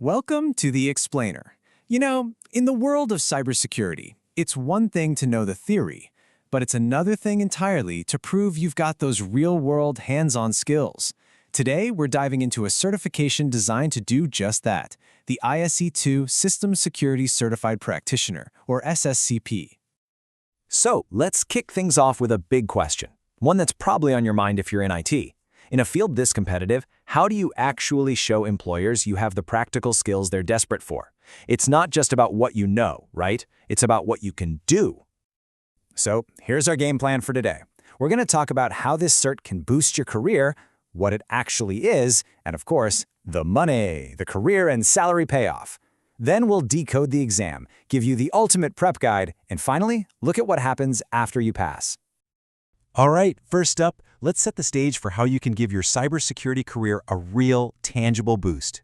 Welcome to the Explainer. In the world of cybersecurity, it's one thing to know the theory, but it's another thing entirely to prove you've got those real-world hands-on skills. Today, we're diving into a certification designed to do just that, the ISC2 System Security Certified Practitioner, or SSCP. So, let's kick things off with a big question, one that's probably on your mind if you're in IT. In a field this competitive, how do you actually show employers you have the practical skills they're desperate for? It's not just about what you know, right? It's about what you can do. So, here's our game plan for today. We're going to talk about how this cert can boost your career, what it actually is, and of course, the money, the career and salary payoff. Then we'll decode the exam, give you the ultimate prep guide, and finally, look at what happens after you pass. All right, first up, let's set the stage for how you can give your cybersecurity career a real, tangible boost.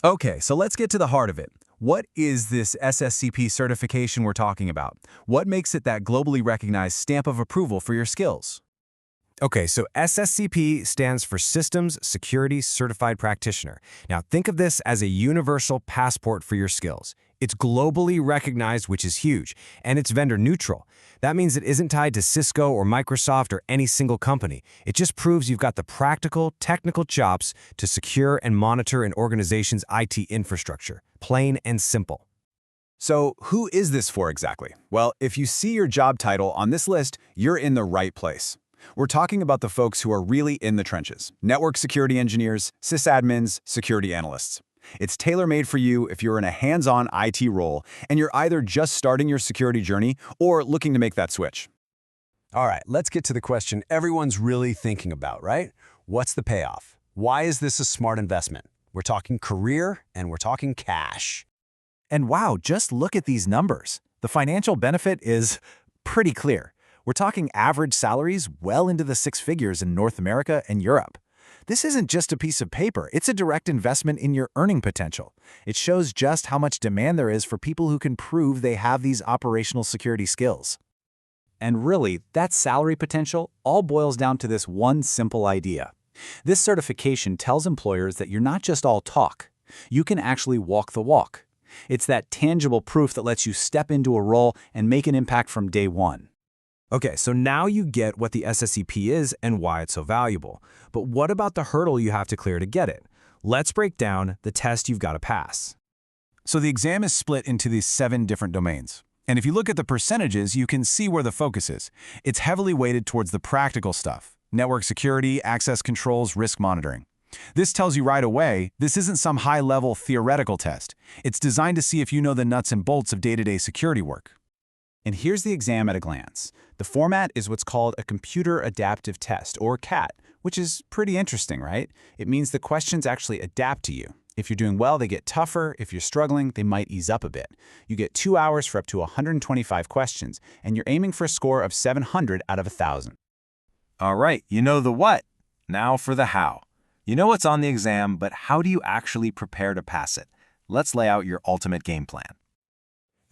Okay, so let's get to the heart of it. What is this SSCP certification we're talking about? What makes it that globally recognized stamp of approval for your skills? Okay, so SSCP stands for Systems Security Certified Practitioner. Now, think of this as a universal passport for your skills. It's globally recognized, which is huge, and it's vendor neutral. That means it isn't tied to Cisco or Microsoft or any single company. It just proves you've got the practical, technical chops to secure and monitor an organization's IT infrastructure. Plain and simple. So, who is this for exactly? Well, if you see your job title on this list, you're in the right place. We're talking about the folks who are really in the trenches. Network security engineers, sysadmins, security analysts. It's tailor-made for you if you're in a hands-on IT role and you're either just starting your security journey or looking to make that switch. All right, let's get to the question everyone's really thinking about, right? What's the payoff? Why is this a smart investment? We're talking career and we're talking cash. And wow, just look at these numbers. The financial benefit is pretty clear. We're talking average salaries well into the six figures in North America and Europe. This isn't just a piece of paper, it's a direct investment in your earning potential. It shows just how much demand there is for people who can prove they have these operational security skills. And really, that salary potential all boils down to this one simple idea. This certification tells employers that you're not just all talk. You can actually walk the walk. It's that tangible proof that lets you step into a role and make an impact from day one. Okay, so now you get what the SSCP is and why it's so valuable. But what about the hurdle you have to clear to get it? Let's break down the test you've got to pass. So the exam is split into these 7 different domains. And if you look at the percentages, you can see where the focus is. It's heavily weighted towards the practical stuff: network security, access controls, risk monitoring. This tells you right away, this isn't some high-level theoretical test. It's designed to see if you know the nuts and bolts of day-to-day security work. And here's the exam at a glance. The format is what's called a Computer Adaptive Test, or CAT, which is pretty interesting, right? It means the questions actually adapt to you. If you're doing well, they get tougher. If you're struggling, they might ease up a bit. You get 2 hours for up to 125 questions, and you're aiming for a score of 700 out of 1,000. All right, you know the what. Now for the how. You know what's on the exam, but how do you actually prepare to pass it? Let's lay out your ultimate game plan.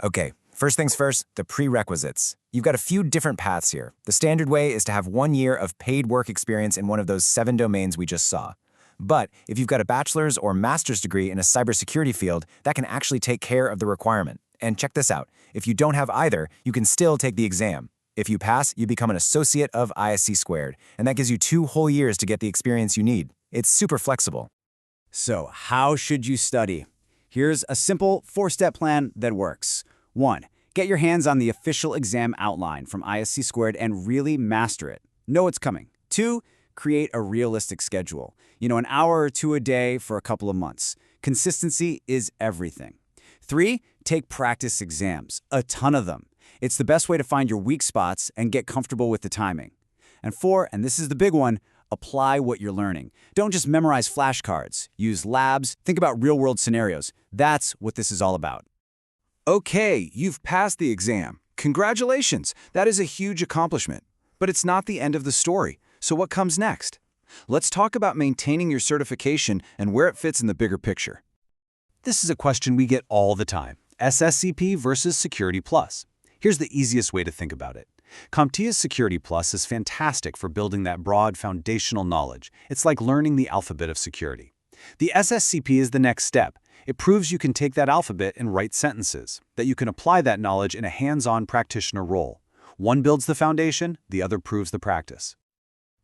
Okay, first things first, the prerequisites. You've got a few different paths here. The standard way is to have 1 year of paid work experience in one of those 7 domains we just saw. But if you've got a bachelor's or master's degree in a cybersecurity field, that can actually take care of the requirement. And check this out. If you don't have either, you can still take the exam. If you pass, you become an associate of ISC2, and that gives you 2 whole years to get the experience you need. It's super flexible. So, how should you study? Here's a simple 4-step plan that works. 1. Get your hands on the official exam outline from ISC2 and really master it. Know what's coming. 2. Create a realistic schedule. An hour or 2 a day for a couple of months. Consistency is everything. 3. Take practice exams, a ton of them. It's the best way to find your weak spots and get comfortable with the timing. And 4, and this is the big one, apply what you're learning. Don't just memorize flashcards. Use labs. Think about real-world scenarios. That's what this is all about. Okay, you've passed the exam. Congratulations! That is a huge accomplishment. But it's not the end of the story. So what comes next? Let's talk about maintaining your certification and where it fits in the bigger picture. This is a question we get all the time. SSCP versus Security Plus. Here's the easiest way to think about it. CompTIA Security Plus is fantastic for building that broad foundational knowledge. It's like learning the alphabet of security. The SSCP is the next step. It proves you can take that alphabet and write sentences, that you can apply that knowledge in a hands-on practitioner role. One builds the foundation, the other proves the practice.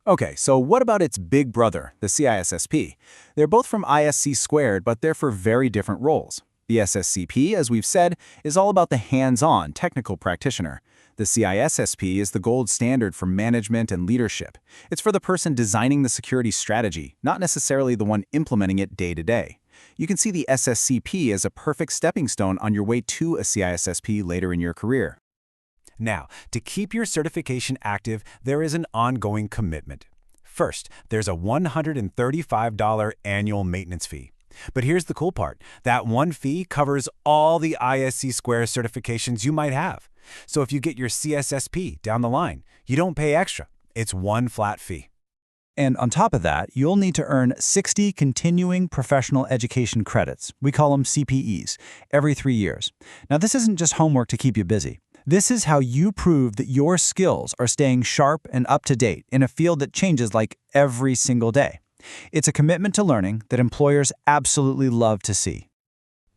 Okay, so what about its big brother, the CISSP? They're both from ISC2, but they're for very different roles. The SSCP, as we've said, is all about the hands-on technical practitioner. The CISSP is the gold standard for management and leadership. It's for the person designing the security strategy, not necessarily the one implementing it day to day. You can see the SSCP as a perfect stepping stone on your way to a CISSP later in your career. Now, to keep your certification active, there is an ongoing commitment. First, there's a $135 annual maintenance fee. But here's the cool part. That one fee covers all the ISC2 certifications you might have. So if you get your CSSP down the line, you don't pay extra. It's one flat fee. And on top of that, you'll need to earn 60 continuing professional education credits. We call them CPEs, every 3 years. Now, this isn't just homework to keep you busy. This is how you prove that your skills are staying sharp and up to date in a field that changes like every single day. It's a commitment to learning that employers absolutely love to see.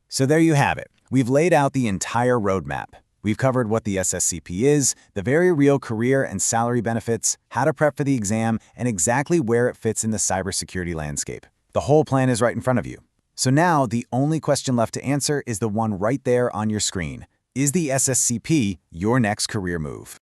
So there you have it. We've laid out the entire roadmap. We've covered what the SSCP is, the very real career and salary benefits, how to prep for the exam, and exactly where it fits in the cybersecurity landscape. The whole plan is right in front of you. So now the only question left to answer is the one right there on your screen. Is the SSCP your next career move?